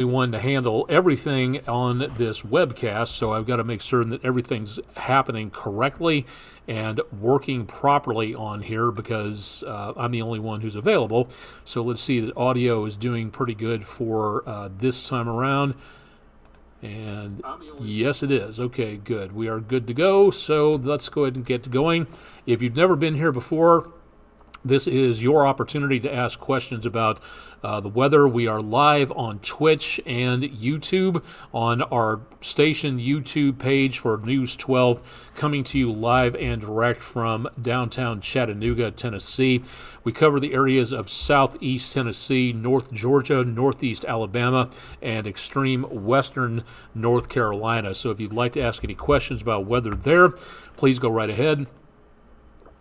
One to handle everything on this webcast, so I've got to make sure that everything's happening correctly and working properly on here because I'm the only one who's available. So let's see that audio is doing pretty good for this time around. And yes, it is. Okay, good. We are good to go. So let's go ahead and get going. If you've never been here before, this is your opportunity to ask questions about the weather. We are live on Twitch and YouTube on our station YouTube page for News 12, coming to you live and direct from downtown Chattanooga, Tennessee. We cover the areas of southeast Tennessee, North Georgia, northeast Alabama, and extreme western North Carolina. So if you'd like to ask any questions about weather there, please go right ahead.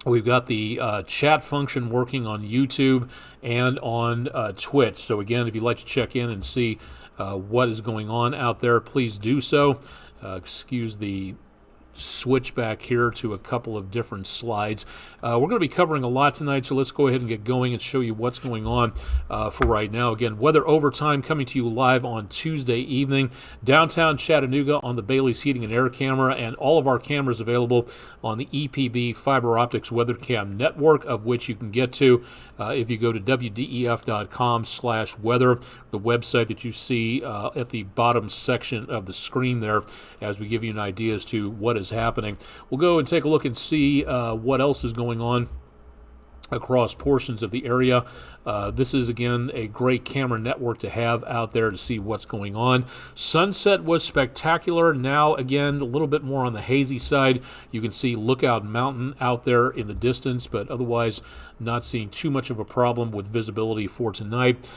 We've got the chat function working on YouTube and on Twitch. So again, if you'd like to check in and see what is going on out there, please do so. Excuse the switch back here to a couple of different slides. We're going to be covering a lot tonight, so let's go ahead and get going and show you what's going on for right now. Again, Weather Overtime coming to you live on Tuesday evening, downtown Chattanooga on the Bailey's Heating and Air camera, and all of our cameras available on the EPB Fiber Optics WeatherCam network, of which you can get to if you go to wdef.com/weather, the website that you see at the bottom section of the screen there, as we give you an idea as to what is happening. We'll go and take a look and see what else is going on across portions of the area. This is, again, a great camera network to have out there to see what's going on. Sunset was spectacular. Now, again, a little bit more on the hazy side. You can see Lookout Mountain out there in the distance, but otherwise not seeing too much of a problem with visibility for tonight.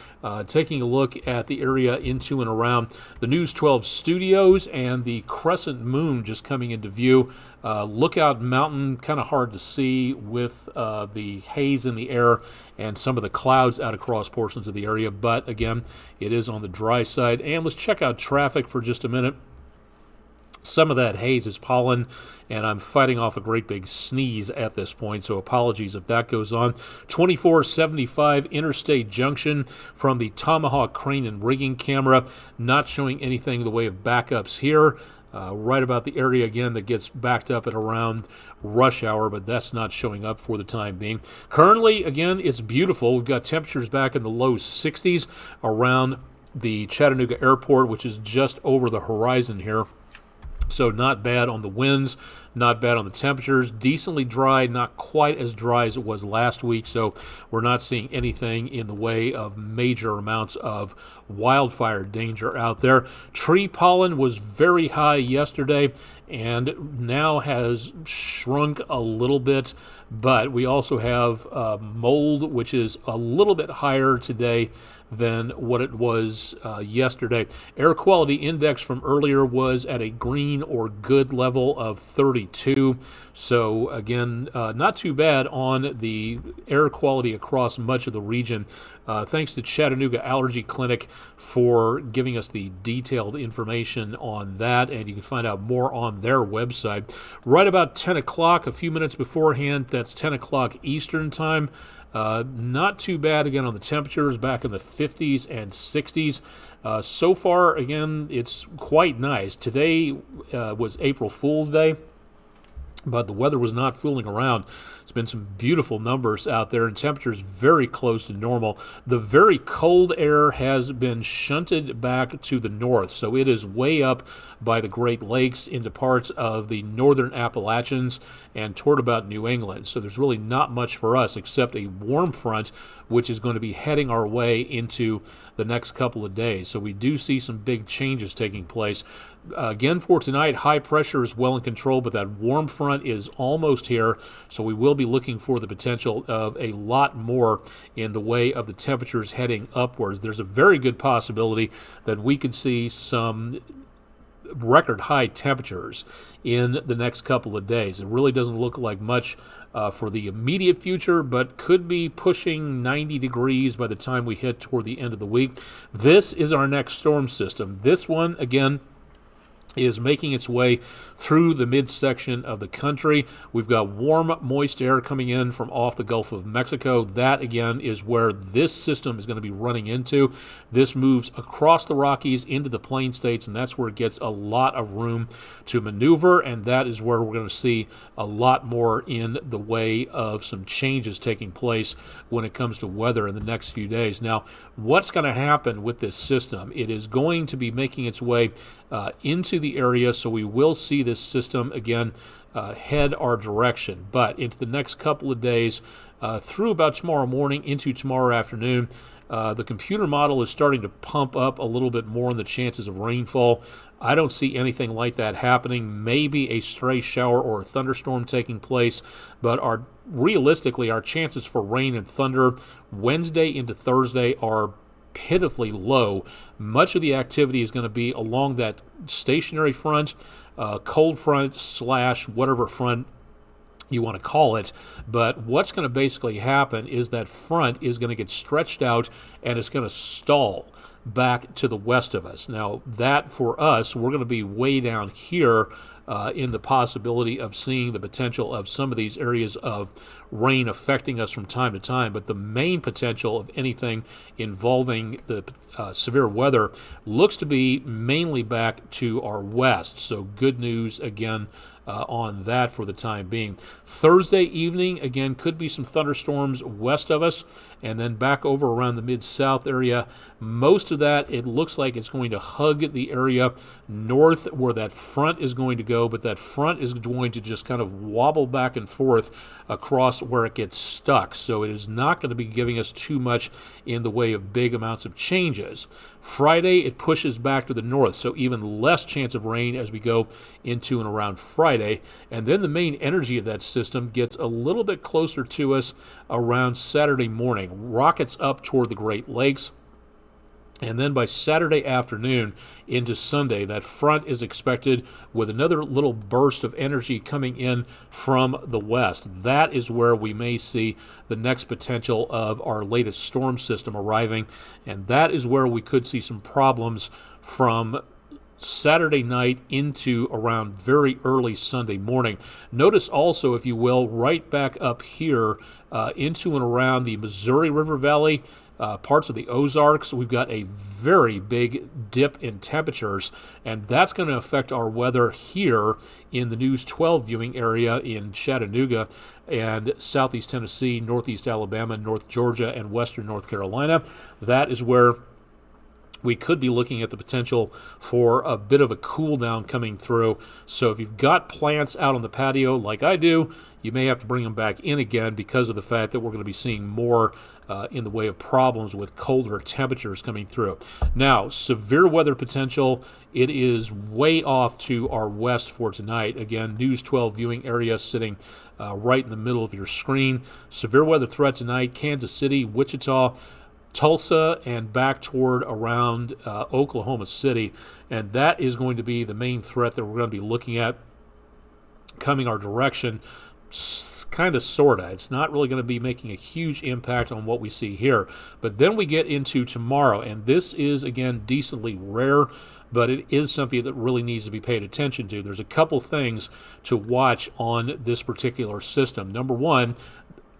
Taking a look at the area into and around the News 12 studios and the crescent moon just coming into view. Lookout Mountain, kind of hard to see with the haze in the air and some of the clouds out across portions of the area, but again, it is on the dry side. And let's check out traffic for just a minute. Some of that haze is pollen, and I'm fighting off a great big sneeze at this point, so apologies if that goes on. 2475 Interstate Junction from the Tomahawk Crane and Rigging camera, not showing anything in the way of backups here. Right about the area, again, that gets backed up at around rush hour, but that's not showing up for the time being. Currently, again, it's beautiful. We've got temperatures back in the low 60s around the Chattanooga Airport, which is just over the horizon here. So not bad on the winds, not bad on the temperatures, decently dry, not quite as dry as it was last week, so we're not seeing anything in the way of major amounts of wildfire danger out there. Tree pollen was very high yesterday and now has shrunk a little bit, but we also have mold, which is a little bit higher today than what it was yesterday. Air quality index from earlier was at a green or good level of 32. So again, not too bad on the air quality across much of the region. Thanks to Chattanooga Allergy Clinic for giving us the detailed information on that, and you can find out more on their website. Right about 10 o'clock, a few minutes beforehand, that's 10 o'clock Eastern time. Not too bad, again, on the temperatures, back in the 50s and 60s. So far, again, it's quite nice. Today was April Fool's Day, but the weather was not fooling around. It's been some beautiful numbers out there, and temperatures very close to normal. The very cold air has been shunted back to the north, so it is way up by the Great Lakes into parts of the northern Appalachians and toward about New England. So there's really not much for us except a warm front, which is going to be heading our way into the next couple of days. So we do see some big changes taking place. Again, for tonight, high pressure is well in control, but that warm front is almost here, so we will be looking for the potential of a lot more in the way of the temperatures heading upwards. There's a very good possibility that we could see some record high temperatures in the next couple of days. It really doesn't look like much for the immediate future, but could be pushing 90 degrees by the time we hit toward the end of the week. This is our next storm system. This one, again, is making its way through the midsection of the country. We've got warm, moist air coming in from off the Gulf of Mexico. That, again, is where this system is going to be running into. This moves across the Rockies into the Plain States, and that's where it gets a lot of room to maneuver, and that is where we're going to see a lot more in the way of some changes taking place when it comes to weather in the next few days. Now, what's going to happen with this system? It is going to be making its way into the area, so we will see this system again head our direction. But into the next couple of days, through about tomorrow morning into tomorrow afternoon, the computer model is starting to pump up a little bit more in the chances of rainfall. I don't see anything like that happening. Maybe a stray shower or a thunderstorm taking place, but realistically, our chances for rain and thunder Wednesday into Thursday are pitifully low. Much of the activity is going to be along that stationary front, cold front / whatever front you want to call it. But what's going to basically happen is that front is going to get stretched out and it's going to stall back to the west of us. Now, that for us, we're going to be way down here in the possibility of seeing the potential of some of these areas of rain affecting us from time to time. But the main potential of anything involving the severe weather looks to be mainly back to our west. So good news again on that for the time being. Thursday evening, again, could be some thunderstorms west of us, and then back over around the mid-south area. Most of that, it looks like it's going to hug the area north where that front is going to go, but that front is going to just kind of wobble back and forth across where it gets stuck. So it is not going to be giving us too much in the way of big amounts of changes. Friday, it pushes back to the north, so even less chance of rain as we go into and around Friday. And then the main energy of that system gets a little bit closer to us around Saturday morning. Rockets up toward the Great Lakes. And then by Saturday afternoon into Sunday, that front is expected with another little burst of energy coming in from the west. That is where we may see the next potential of our latest storm system arriving. And that is where we could see some problems from Saturday night into around very early Sunday morning. Notice also, if you will, right back up here into and around the Missouri River Valley, parts of the Ozarks, we've got a very big dip in temperatures, and that's going to affect our weather here in the News 12 viewing area in Chattanooga and southeast Tennessee, northeast Alabama, North Georgia, and western North Carolina. That is where we could be looking at the potential for a bit of a cool down coming through. So if you've got plants out on the patio like I do, you may have to bring them back in again because of the fact that we're going to be seeing more in the way of problems with colder temperatures coming through. Now, severe weather potential, it is way off to our west for tonight. Again, News 12 viewing area sitting right in the middle of your screen. Severe weather threat tonight, Kansas City, Wichita, Tulsa, and back toward around Oklahoma City. And that is going to be the main threat that we're going to be looking at coming our direction. Kind of, sort of. It's not really going to be making a huge impact on what we see here. But then we get into tomorrow, and this is, again, decently rare, but it is something that really needs to be paid attention to. There's a couple things to watch on this particular system. Number one,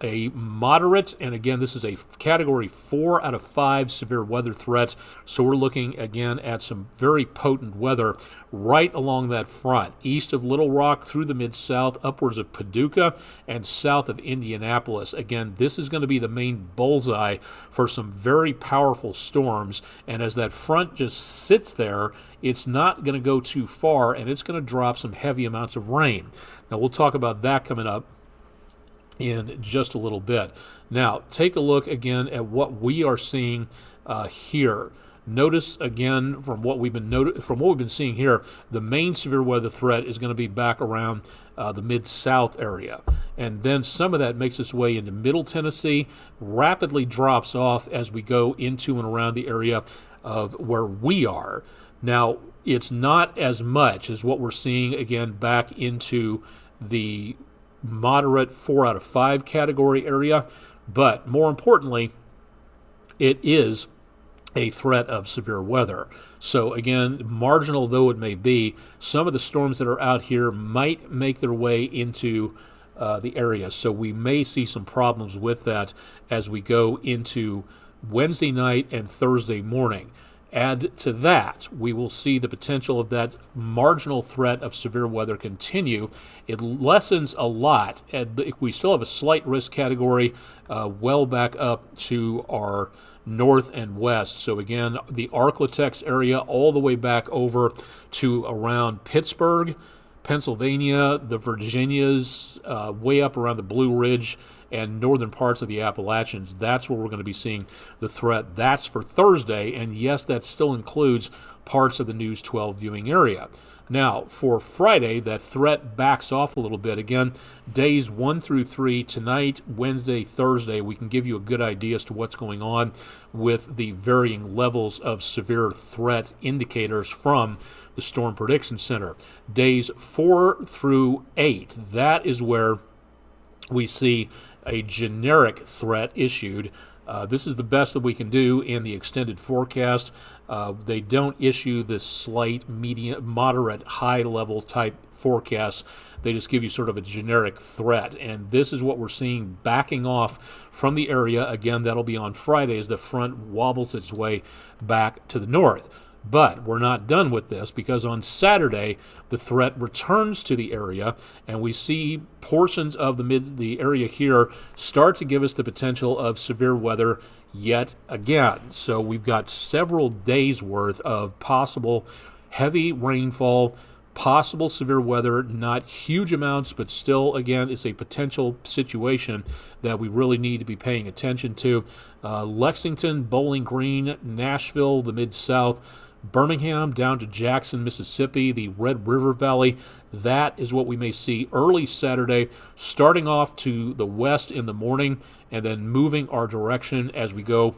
a moderate, and again, this is a category 4 out of 5 severe weather threats. So we're looking again at some very potent weather right along that front, east of Little Rock through the Mid-South, upwards of Paducah, and south of Indianapolis. Again, this is going to be the main bullseye for some very powerful storms. And as that front just sits there, it's not going to go too far, and it's going to drop some heavy amounts of rain. Now, we'll talk about that coming up in just a little bit. Now, take a look again at what we are seeing here. Notice again from what we've been seeing here, the main severe weather threat is going to be back around the Mid-South area, and then some of that makes its way into Middle Tennessee, rapidly drops off as we go into and around the area of where we are. Now, it's not as much as what we're seeing again back into the moderate 4 out of 5 category area, but more importantly, it is a threat of severe weather. So again, marginal though it may be, some of the storms that are out here might make their way into the area. So we may see some problems with that as we go into Wednesday night and Thursday morning. Add to that, we will see the potential of that marginal threat of severe weather continue. It lessens a lot. We still have a slight risk category well back up to our north and west. So again, the Arklatex area all the way back over to around Pittsburgh, Pennsylvania, the Virginias, way up around the Blue Ridge and northern parts of the Appalachians. That's where we're going to be seeing the threat. That's for Thursday, and yes, that still includes parts of the News 12 viewing area. Now, for Friday, that threat backs off a little bit. Again, days 1 through 3, tonight, Wednesday, Thursday, we can give you a good idea as to what's going on with the varying levels of severe threat indicators from the Storm Prediction Center. Days 4 through 8, that is where we see a generic threat issued. This is the best that we can do in the extended forecast. They don't issue this slight, medium, moderate, high-level type forecast. They just give you sort of a generic threat. And this is what we're seeing backing off from the area. Again, that'll be on Friday as the front wobbles its way back to the north. But we're not done with this, because on Saturday, the threat returns to the area, and we see portions of the area here start to give us the potential of severe weather yet again. So we've got several days worth of possible heavy rainfall, possible severe weather, not huge amounts, but still, again, it's a potential situation that we really need to be paying attention to. Lexington, Bowling Green, Nashville, the Mid-South, Birmingham down to Jackson, Mississippi, the Red River Valley. That is what we may see early Saturday, starting off to the west in the morning and then moving our direction as we go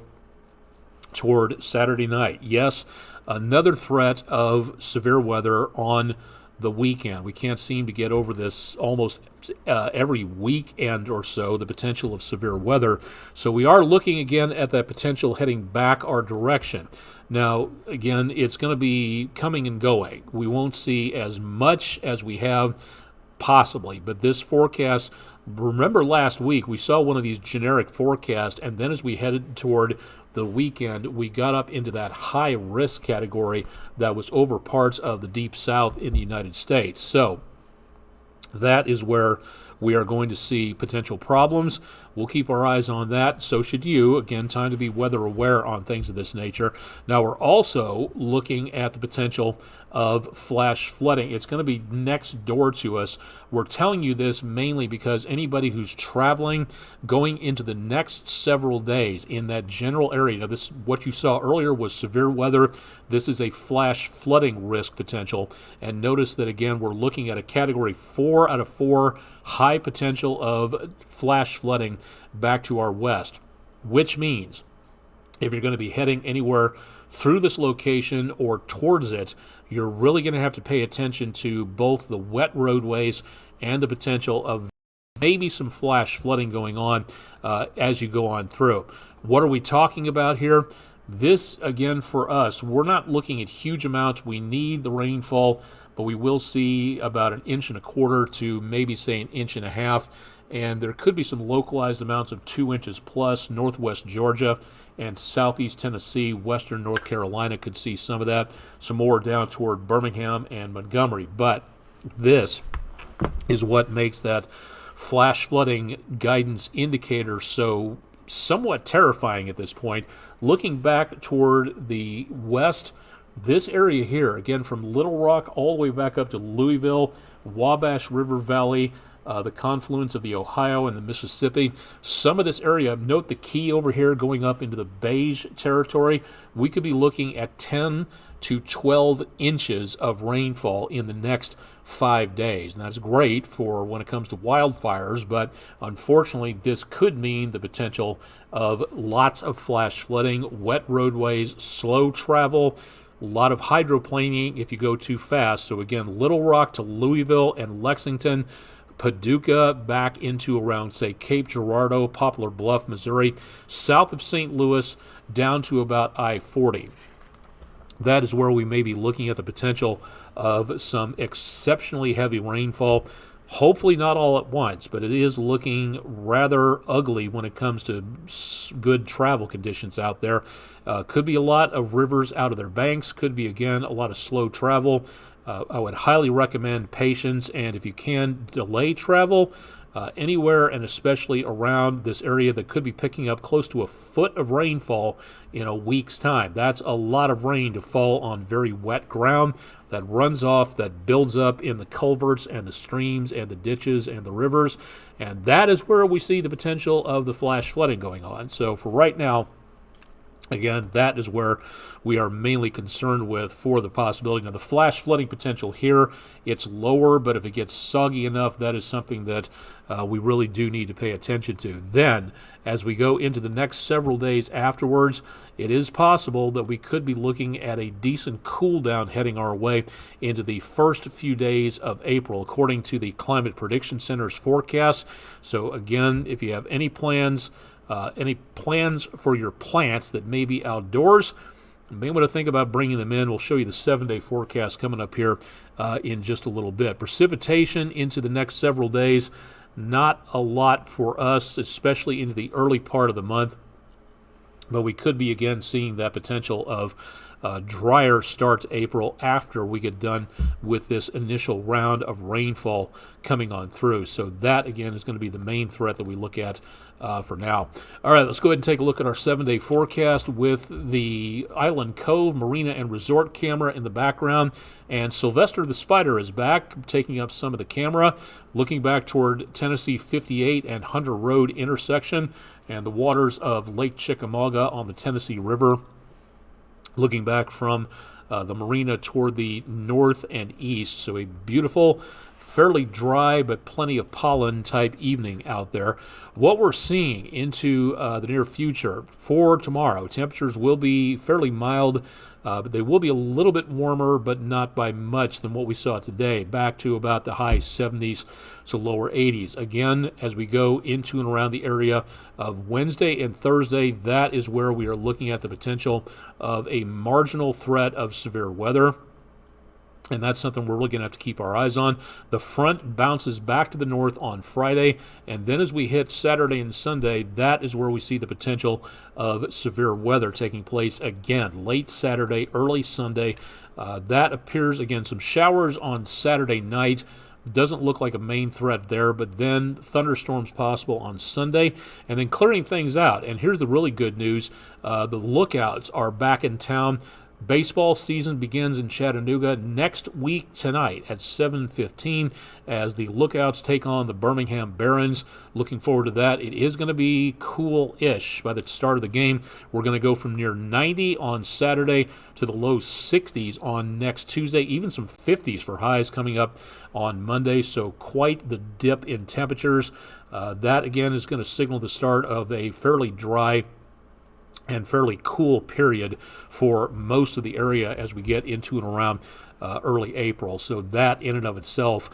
toward Saturday night. Yes, another threat of severe weather on the weekend. We can't seem to get over this almost every weekend or so, the potential of severe weather. So we are looking again at that potential heading back our direction. Now, again, it's going to be coming and going. We won't see as much as we have possibly, but this forecast, remember last week we saw one of these generic forecasts, and then as we headed toward the weekend, we got up into that high risk category that was over parts of the deep south in the United States. So that is where we are going to see potential problems. We'll keep our eyes on that. So should you. Again, time to be weather aware on things of this nature. Now, we're also looking at the potential of flash flooding. It's going to be next door to us. We're telling you this mainly because anybody who's traveling going into the next several days in that general area, now this, what you saw earlier was severe weather. This is a flash flooding risk potential. And notice that, again, we're looking at a category 4 out of 4 high potential of flash flooding back to our west, which means if you're going to be heading anywhere through this location or towards it, you're really going to have to pay attention to both the wet roadways and the potential of maybe some flash flooding going on as you go on through. What are we talking about here? This, again, for us, we're not looking at huge amounts. We need the rainfall, but we will see about 1.25 inches to maybe, say, 1.5 inches. And there could be some localized amounts of 2 inches plus. Northwest Georgia and southeast Tennessee, western North Carolina could see some of that. Some more down toward Birmingham and Montgomery. But this is what makes that flash flooding guidance indicator so somewhat terrifying at this point. Looking back toward the west, this area here, again, from Little Rock all the way back up to Louisville, Wabash River Valley, the confluence of the Ohio and the Mississippi. Some of this area, note the key over here going up into the beige territory, we could be looking at 10 to 12 inches of rainfall in the next 5 days. And that's great for when it comes to wildfires, but unfortunately this could mean the potential of lots of flash flooding, wet roadways, slow travel, a lot of hydroplaning if you go too fast. So again, Little Rock to Louisville and Lexington, Paducah back into around, say, Cape Girardeau, Poplar Bluff, Missouri, south of St. Louis down to about I-40. that is where we may be looking at the potential of some exceptionally heavy rainfall. Hopefully not all at once, but it is looking rather ugly when it comes to good travel conditions out there. Could be a lot of rivers out of their banks, could be, again, a lot of slow travel. I would highly recommend patience, and if you can, delay travel anywhere, and especially around this area that could be picking up close to a foot of rainfall in a week's time. That's a lot of rain to fall on very wet ground that runs off, that builds up in the culverts and the streams and the ditches and the rivers, and that is where we see the potential of the flash flooding going on. So for right now, again, that is where we are mainly concerned with for the possibility. Now, the flash flooding potential here, it's lower, but if it gets soggy enough, that is something that we really do need to pay attention to. Then, as we go into the next several days afterwards, it is possible that we could be looking at a decent cool down heading our way into the first few days of April, according to the Climate Prediction Center's forecast. So again, if you have any plans for your plants that may be outdoors, you may want to think about bringing them in. We'll show you the 7-day forecast coming up here in just a little bit. Precipitation into the next several days, not a lot for us, especially into the early part of the month. But we could be, again, seeing that potential of drier start to April after we get done with this initial round of rainfall coming on through. So that, again, is going to be the main threat that we look at for now. All right, let's go ahead and take a look at our 7-day forecast with the Island Cove Marina and Resort camera in the background. And Sylvester the Spider is back, taking up some of the camera, looking back toward Tennessee 58 and Hunter Road intersection and the waters of Lake Chickamauga on the Tennessee River, looking back from the marina toward the north and east. So a beautiful, fairly dry but plenty of pollen type evening out there. What we're seeing into the near future for tomorrow, temperatures will be fairly mild, but they will be a little bit warmer, but not by much than what we saw today, back to about the high 70s to lower 80s. Again, as we go into and around the area of Wednesday and Thursday, that is where we are looking at the potential of a marginal threat of severe weather. And that's something we're really going to have to keep our eyes on. The front bounces back to the north on Friday, and then as we hit Saturday and Sunday, that is where we see the potential of severe weather taking place again, late Saturday, early Sunday. That appears, again, some showers on Saturday night. Doesn't look like a main threat there, but then thunderstorms possible on Sunday, and then clearing things out. And here's the really good news. The lookouts are back in town. Baseball season begins in Chattanooga next week tonight at 7:15 as the Lookouts take on the Birmingham Barons. Looking forward to that. It is going to be cool-ish by the start of the game. We're going to go from near 90 on Saturday to the low 60s on next Tuesday, even some 50s for highs coming up on Monday, so quite the dip in temperatures. That, again, is going to signal the start of a fairly dry and fairly cool period for most of the area as we get into and around early April. So that in and of itself,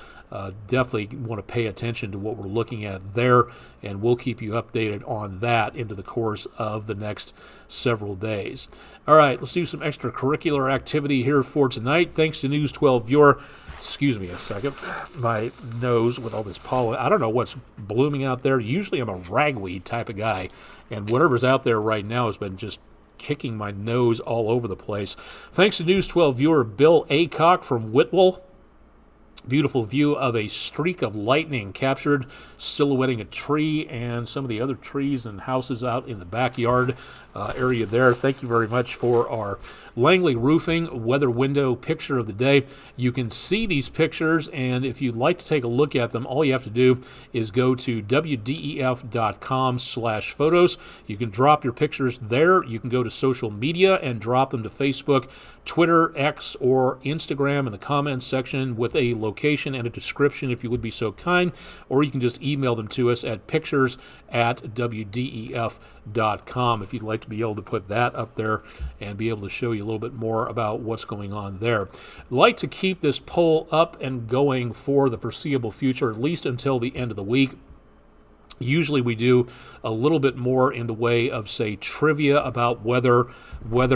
definitely want to pay attention to what we're looking at there, and we'll keep you updated on that into the course of the next several days. All right, let's do some extracurricular activity here for tonight. Thanks to News 12 viewer. Excuse me a second. My nose with all this pollen. I don't know what's blooming out there. Usually I'm a ragweed type of guy, and whatever's out there right now has been just kicking my nose all over the place. Thanks to News 12 viewer Bill Acock from Whitwell. Beautiful view of a streak of lightning captured, silhouetting a tree and some of the other trees and houses out in the backyard area there. Thank you very much for our Langley Roofing weather window picture of the day. You can see these pictures, and if you'd like to take a look at them, all you have to do is go to wdef.com/photos. You can drop your pictures there. You can go to social media and drop them to Facebook, Twitter, X, or Instagram in the comments section with a location and a description if you would be so kind, or you can just email them to us at pictures@wdef.com if you'd like to be able to put that up there and be able to show you a little bit more about what's going on there. I'd like to keep this poll up and going for the foreseeable future, at least until the end of the week. Usually we do a little bit more in the way of, say, trivia about weather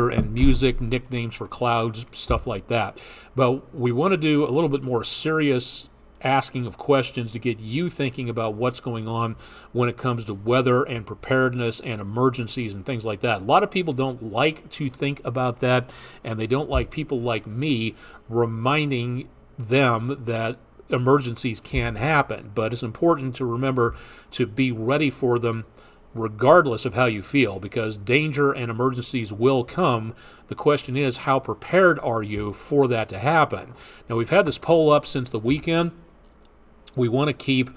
and music, nicknames for clouds, stuff like that. But we want to do a little bit more serious asking of questions to get you thinking about what's going on when it comes to weather and preparedness and emergencies and things like that. A lot of people don't like to think about that, and they don't like people like me reminding them that emergencies can happen, but it's important to remember to be ready for them regardless of how you feel, because danger and emergencies will come. The question is, how prepared are you for that to happen? Now, we've had this poll up since the weekend. We want to keep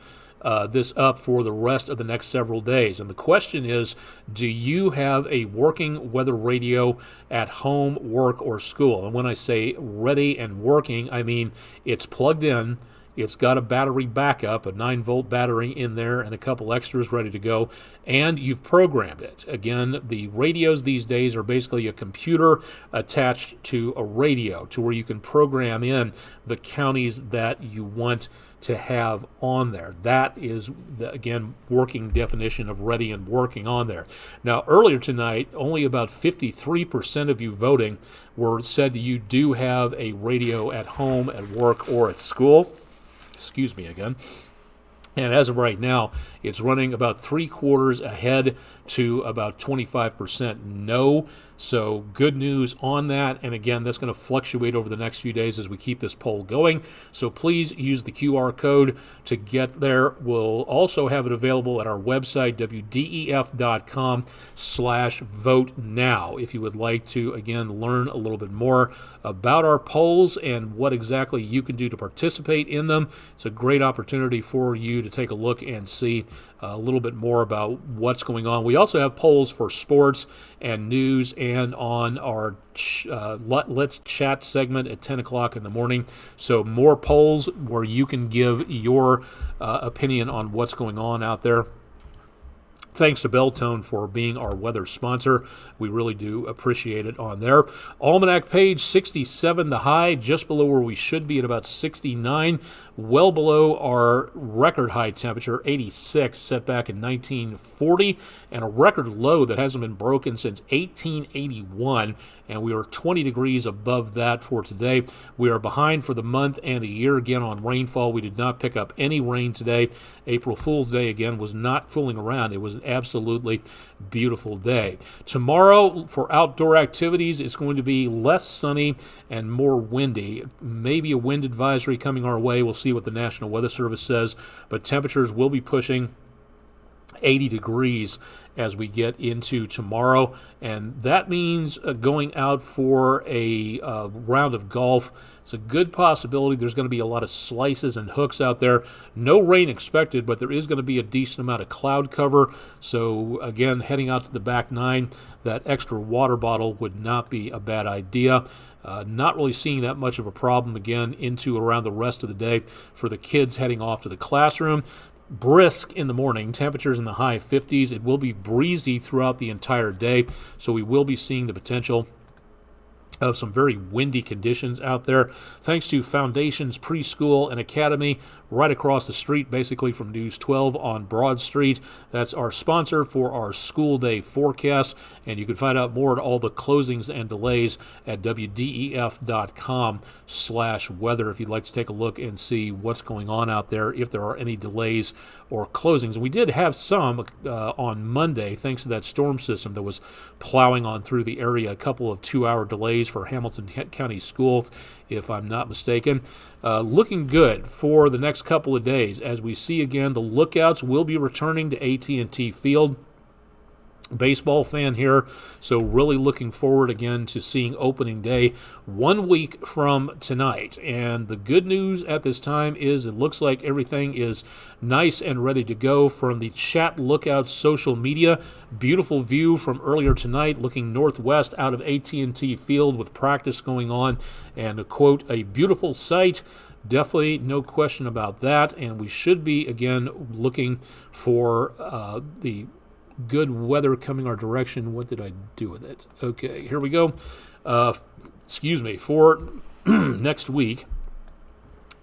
this up for the rest of the next several days. And the question is, do you have a working weather radio at home, work, or school? And when I say ready and working, I mean it's plugged in. It's got a battery backup, a 9-volt battery in there, and a couple extras ready to go, and you've programmed it. Again, the radios these days are basically a computer attached to a radio to where you can program in the counties that you want to have on there. That is, again, working definition of ready and working on there. Now, earlier tonight, only about 53% of you voting said you do have a radio at home, at work, or at school. Excuse me again. And as of right now, it's running about 3/4 ahead to about 25% no. So good news on that. And again, that's going to fluctuate over the next few days as we keep this poll going. So please use the QR code to get there. We'll also have it available at our website, wdef.com/vote now, if you would like to, again, learn a little bit more about our polls and what exactly you can do to participate in them. It's a great opportunity for you to take a look and see a little bit more about what's going on. We also have polls for sports and news and on our Let's Chat segment at 10 o'clock in the morning. So more polls where you can give your opinion on what's going on out there. Thanks to Beltone for being our weather sponsor. We really do appreciate it on there. Almanac page 67, the high, just below where we should be at about 69, well below our record high temperature, 86, set back in 1940, and a record low that hasn't been broken since 1881. And we are 20 degrees above that for today. We are behind for the month and the year again on rainfall. We did not pick up any rain today. April Fool's Day, again, was not fooling around. It was an absolutely beautiful day. Tomorrow, for outdoor activities, it's going to be less sunny and more windy. Maybe a wind advisory coming our way. We'll see what the National Weather Service says, but temperatures will be pushing 80 degrees as we get into tomorrow, and that means going out for a round of golf. It's a good possibility. There's going to be a lot of slices and hooks out there. No rain expected, but there is going to be a decent amount of cloud cover. So again, heading out to the back nine, that extra water bottle would not be a bad idea. Not really seeing that much of a problem again into around the rest of the day for the kids heading off to the classroom. Brisk in the morning, temperatures in the high 50s. It will be breezy throughout the entire day, so we will be seeing the potential of some very windy conditions out there. Thanks to Foundations Preschool and Academy right across the street, basically from News 12 on Broad Street. That's our sponsor for our school day forecast, and you can find out more at all the closings and delays at wdef.com/weather if you'd like to take a look and see what's going on out there, if there are any delays or closings. We did have some on Monday, thanks to that storm system that was plowing on through the area, a couple of 2-hour delays for Hamilton County Schools, if I'm not mistaken. Looking good for the next couple of days. As we see again, the lookouts will be returning to AT&T Field. Baseball fan here, so really looking forward again to seeing opening day 1 week from tonight. And the good news at this time is it looks like everything is nice and ready to go from the Chat Lookout social media. Beautiful view from earlier tonight, looking northwest out of AT&T Field with practice going on, and to quote, a beautiful sight. Definitely no question about that, and we should be again looking for the good weather coming our direction. What did I do with it? Okay, here we go. For next week,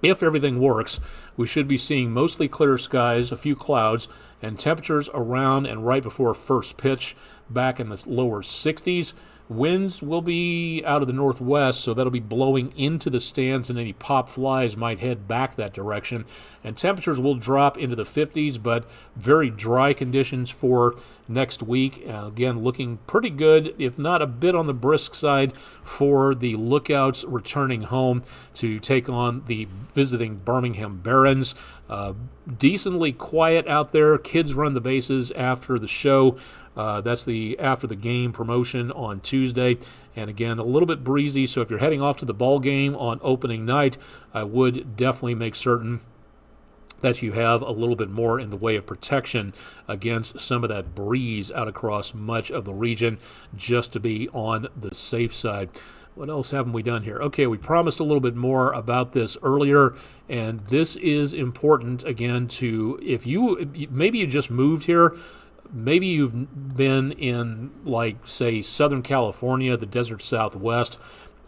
If everything works, we should be seeing mostly clear skies, a few clouds, and temperatures around and right before first pitch back in the lower 60s. Winds will be out of the northwest, so that'll be blowing into the stands, and any pop flies might head back that direction. And temperatures will drop into the 50s, but very dry conditions for next week. Again, looking pretty good, if not a bit on the brisk side, for the Lookouts returning home to take on the visiting Birmingham Barons. Decently quiet out there. Kids run the bases after the show. That's the after the game promotion on Tuesday. And again, a little bit breezy, so if you're heading off to the ball game on opening night, I would definitely make certain that you have a little bit more in the way of protection against some of that breeze out across much of the region, just to be on the safe side. What else haven't we done here? Okay, we promised a little bit more about this earlier, and this is important, again, to if you maybe you just moved here. Maybe you've been in, like, say, Southern California, the desert Southwest,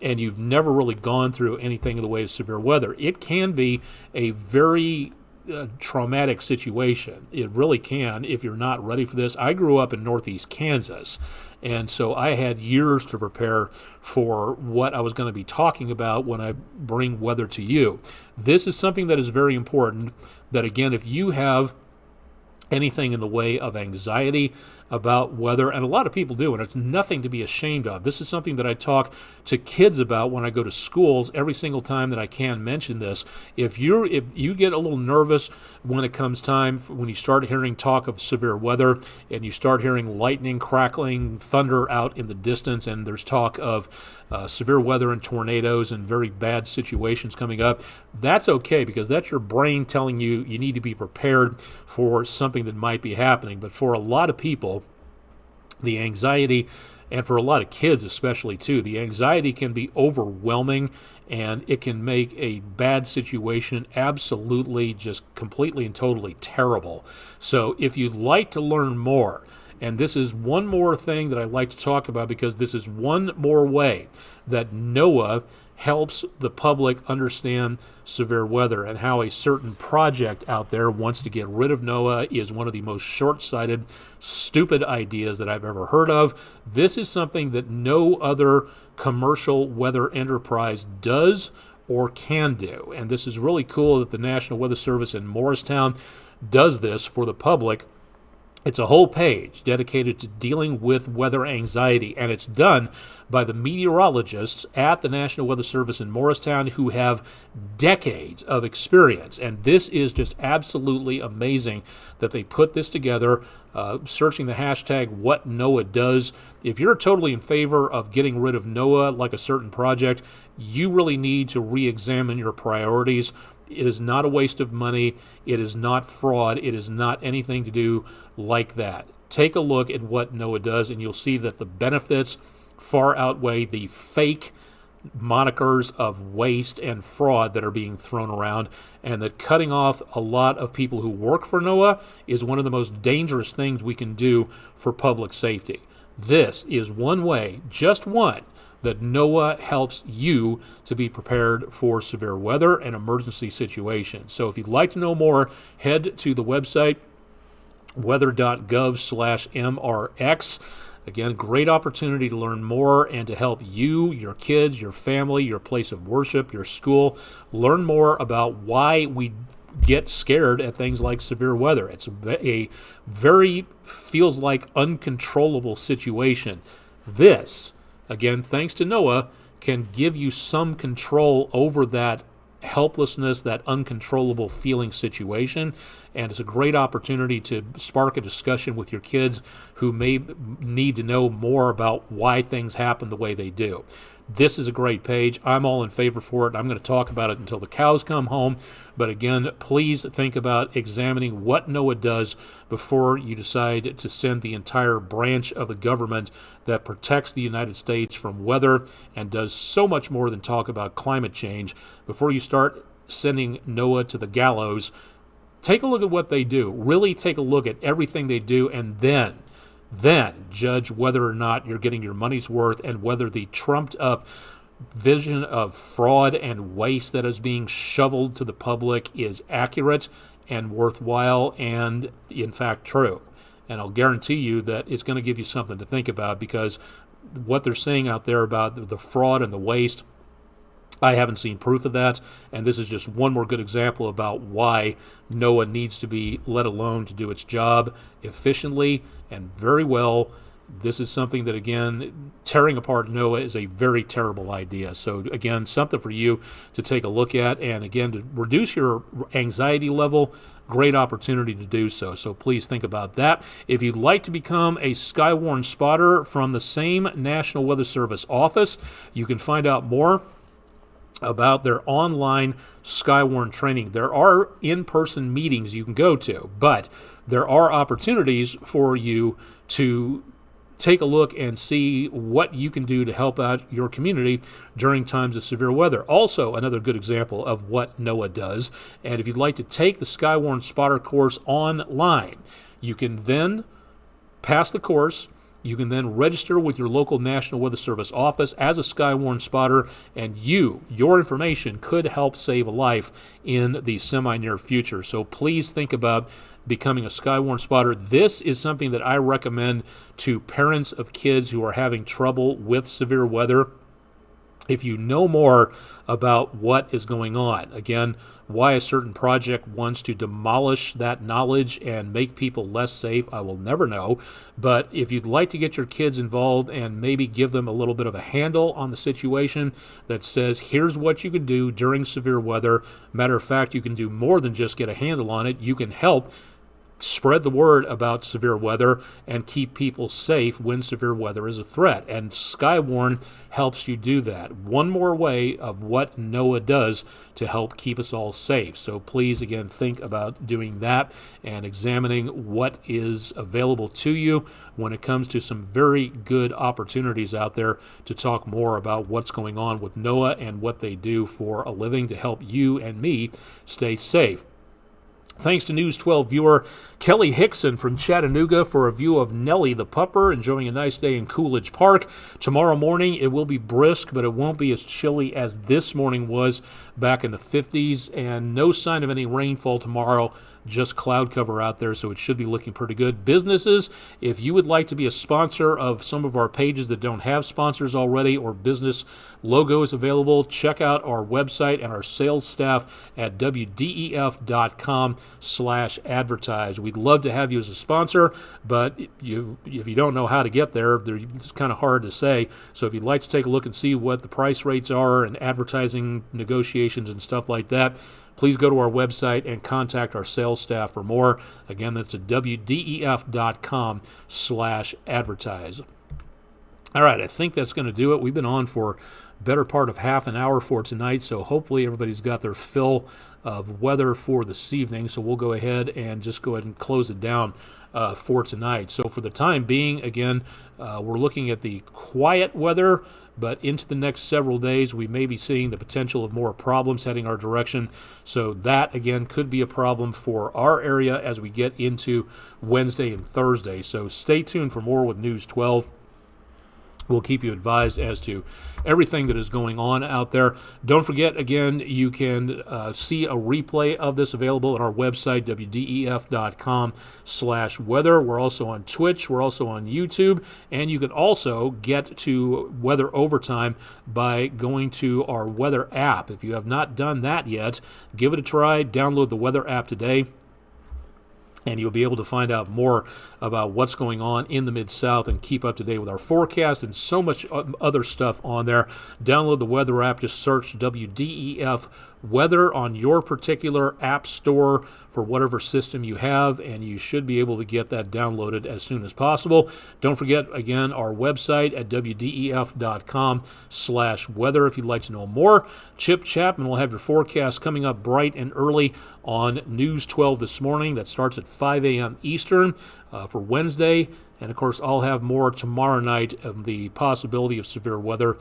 and you've never really gone through anything in the way of severe weather. It can be a very traumatic situation. It really can if you're not ready for this. I grew up in northeast Kansas, and so I had years to prepare for what I was going to be talking about when I bring weather to you. This is something that is very important, that, again, if you have anything in the way of anxiety about weather, and a lot of people do, and it's nothing to be ashamed of. This is something that I talk to kids about when I go to schools every single time that I can mention this. If you get a little nervous when it comes time, when you start hearing talk of severe weather, and you start hearing lightning, crackling, thunder out in the distance, and there's talk of severe weather and tornadoes and very bad situations coming up, that's okay, because that's your brain telling you you need to be prepared for something that might be happening. But for a lot of people, the anxiety, and for a lot of kids especially too, the anxiety can be overwhelming, and it can make a bad situation absolutely just completely and totally terrible. So if you'd like to learn more, and this is one more thing that I like to talk about, because this is one more way that NOAA helps the public understand severe weather, and how a certain project out there wants to get rid of NOAA is one of the most short-sighted, stupid ideas that I've ever heard of. This is something that no other commercial weather enterprise does or can do, and this is really cool that the National Weather Service in Morristown does this for the public. It's a whole page dedicated to dealing with weather anxiety, and it's done by the meteorologists at the National Weather Service in Morristown, who have decades of experience. And this is just absolutely amazing that they put this together, searching the hashtag #WhatNOAA If you're totally in favor of getting rid of NOAA like a certain project, you really need to re-examine your priorities. It is not a waste of money. It is not fraud. It is not anything to do like that. Take a look at what NOAA does, and you'll see that the benefits far outweigh the fake monikers of waste and fraud that are being thrown around, and that cutting off a lot of people who work for NOAA is one of the most dangerous things we can do for public safety. This is one way, just one, that NOAA helps you to be prepared for severe weather and emergency situations. So if you'd like to know more, head to the website, weather.gov/MRX. Again, great opportunity to learn more and to help you, your kids, your family, your place of worship, your school, learn more about why we get scared at things like severe weather. It's a very feels like uncontrollable situation. This, again, thanks to NOAA, can give you some control over that helplessness, that uncontrollable feeling situation. And it's a great opportunity to spark a discussion with your kids who may need to know more about why things happen the way they do. This is a great page. I'm all in favor for it. I'm going to talk about it until the cows come home. But again, please think about examining what NOAA does before you decide to send the entire branch of the government that protects the United States from weather and does so much more than talk about climate change. Before you start sending NOAA to the gallows, take a look at what they do. Really take a look at everything they do, and then judge whether or not you're getting your money's worth, and whether the trumped up vision of fraud and waste that is being shoveled to the public is accurate and worthwhile and, in fact, true. And I'll guarantee you that it's going to give you something to think about, because what they're saying out there about the fraud and the waste, I haven't seen proof of that, and this is just one more good example about why NOAA needs to be let alone to do its job efficiently and very well. This is something that, again, tearing apart NOAA is a very terrible idea. So, again, something for you to take a look at, and, again, to reduce your anxiety level, great opportunity to do so. So please think about that. If you'd like to become a Skywarn spotter from the same National Weather Service office, you can find out more about their online Skywarn training. There are in-person meetings you can go to, but there are opportunities for you to take a look and see what you can do to help out your community during times of severe weather. Also, another good example of what NOAA does. And if you'd like to take the Skywarn Spotter course online, you can then pass the course. You can then register with your local National Weather Service office as a Skywarn spotter, and your information could help save a life in the semi-near future. So please think about becoming a Skywarn spotter. This is something that I recommend to parents of kids who are having trouble with severe weather. If you know more about what is going on, again, why a certain project wants to demolish that knowledge and make people less safe, I will never know. But if you'd like to get your kids involved and maybe give them a little bit of a handle on the situation that says, here's what you can do during severe weather. Matter of fact, you can do more than just get a handle on it. You can help spread the word about severe weather and keep people safe when severe weather is a threat. And Skywarn helps you do that. One more way of what NOAA does to help keep us all safe. So please, again, think about doing that and examining what is available to you when it comes to some very good opportunities out there to talk more about what's going on with NOAA and what they do for a living to help you and me stay safe. Thanks to News 12 viewer Kelly Hickson from Chattanooga for a view of Nellie the pupper enjoying a nice day in Coolidge Park. Tomorrow morning it will be brisk, but it won't be as chilly as this morning was back in the 50s, and no sign of any rainfall tomorrow. Just cloud cover out there, so it should be looking pretty good. Businesses, if you would like to be a sponsor of some of our pages that don't have sponsors already or business logos available, check out our website and our sales staff at wdef.com/advertise. We'd love to have you as a sponsor, but if you don't know how to get there, it's kind of hard to say. So if you'd like to take a look and see what the price rates are and advertising negotiations and stuff like that, please go to our website and contact our sales staff for more. Again, that's at wdef.com/advertise. All right, I think that's going to do it. We've been on for better part of half an hour for tonight, so hopefully everybody's got their fill of weather for this evening. So we'll go ahead and close it down for tonight. So for the time being, again, we're looking at the quiet weather, but into the next several days, we may be seeing the potential of more problems heading our direction. So that, again, could be a problem for our area as we get into Wednesday and Thursday. So stay tuned for more with News 12. We'll keep you advised as to everything that is going on out there. Don't forget, again, you can see a replay of this available on our website, wdef.com/weather. We're also on Twitch. We're also on YouTube. And you can also get to Weather Overtime by going to our weather app. If you have not done that yet, give it a try. Download the weather app today, and you'll be able to find out more about what's going on in the Mid-South and keep up to date with our forecast and so much other stuff on there. Download the weather app. Just search WDEF Weather on your particular app store for whatever system you have, and you should be able to get that downloaded as soon as possible. Don't forget, again, our website at wdef.com/weather if you'd like to know more. Chip Chapman will have your forecast coming up bright and early on News 12 this morning. That starts at 5 a.m. Eastern for Wednesday. And, of course, I'll have more tomorrow night of the possibility of severe weather.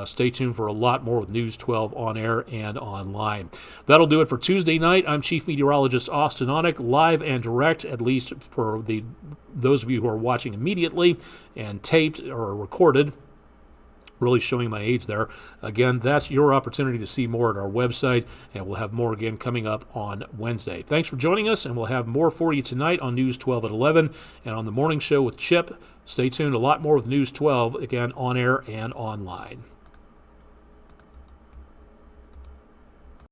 Stay tuned for a lot more with News 12 on air and online. That'll do it for Tuesday night. I'm Chief Meteorologist Austen Onek, live and direct, at least for those of you who are watching immediately, and taped or recorded Really showing my age there. Again, that's your opportunity to see more at our website, and we'll have more again coming up on Wednesday. Thanks for joining us, and we'll have more for you tonight on News 12 at 11 and on the morning show with Chip. Stay tuned, a lot more with News 12, again, on air and online.